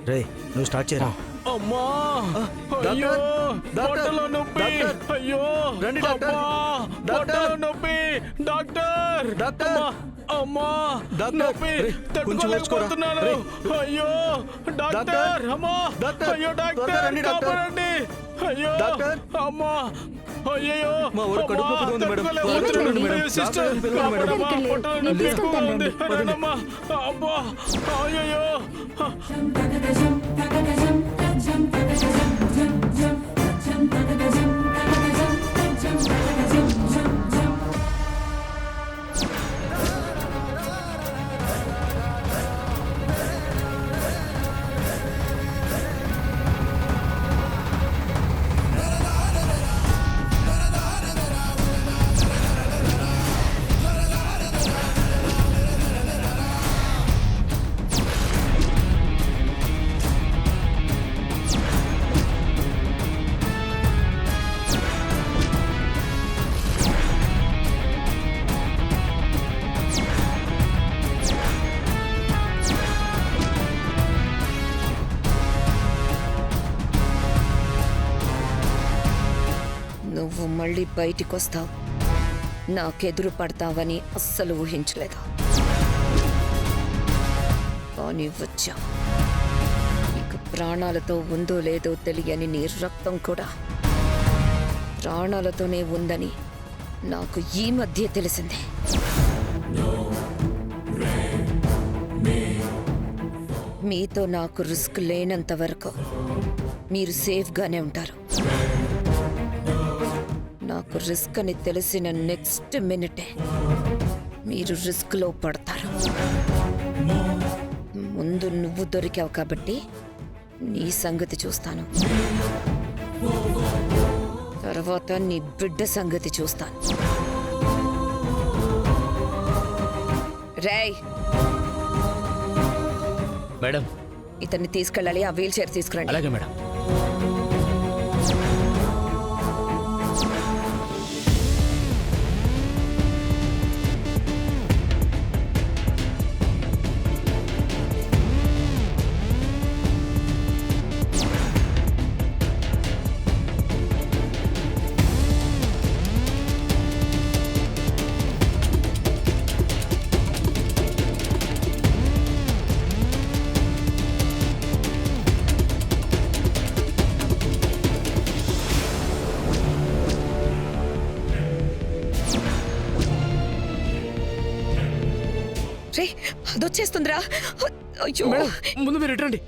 రే నువ్వు స్టార్ట్ చేయరా. అమ్మా డాక్టర్, అయ్యో డాక్టర్, పొట్టలో నొప్పి డాక్టర్, అయ్యో రండి డాక్టర్, అమ్మా, డాక్టర్, పొట్టలో నొప్పి డాక్టర్ డాక్టర్, అమ్మా డాక్టర్, నొప్పి రే, కొంచెం ఓర్చుకోరా. తట్టుకోలేకపోతున్నాను రే. అయ్యో డాక్టర్ డాక్టర్, అమ్మా డాక్టర్, అయ్యో త్వరగా డాక్టర్ రండి డాక్టర్. కాపాడండి అయ్యో డాక్టర్. అమ్మా అయ్యో మా ఊరు కడుపు నొప్పిగా ఉంది మేడం. త్వరగా చూడండి మేడం. సిస్టర్ డాక్టర్ని పిలవండి మేడం. కాపాడమ్మా, పొట్టలో నేను నొప్పి తీసుకెళ్తాను ఎక్కువగా ఉంది రండి. రండమ్మా. అబ్బా అయ్యో నువ్వు మళ్ళీ బయటికొస్తావు, నాకెదురు పడతావని అస్సలు ఊహించలేదు. కానీ వచ్చావు. ఇక ప్రాణాలతో ఉందో లేదో తెలియని నీ రక్తం కూడా ప్రాణాలతోనే ఉందని నాకు ఈ మధ్య తెలిసిందే. మీతో నాకు రిస్క్ లేనంత వరకు మీరు సేఫ్గానే ఉంటారు. నాకు రిస్క్ అని తెలిసిన నెక్స్ట్ మినిటే మీరు రిస్క్లో పడతారు. ముందు నువ్వు దొరికావు కాబట్టి నీ సంగతి చూస్తాను, తర్వాత నీ బిడ్డ సంగతి చూస్తాను. రేయ్, మేడం ఇతన్ని తీసుకెళ్ళాలి. ఆ వీల్ చైర్ తీసుకురండి. అలాగే మేడం. రే, అదొచ్చేస్తుందిరా. అయ్యో, మేడం ముందు మీరు రండి.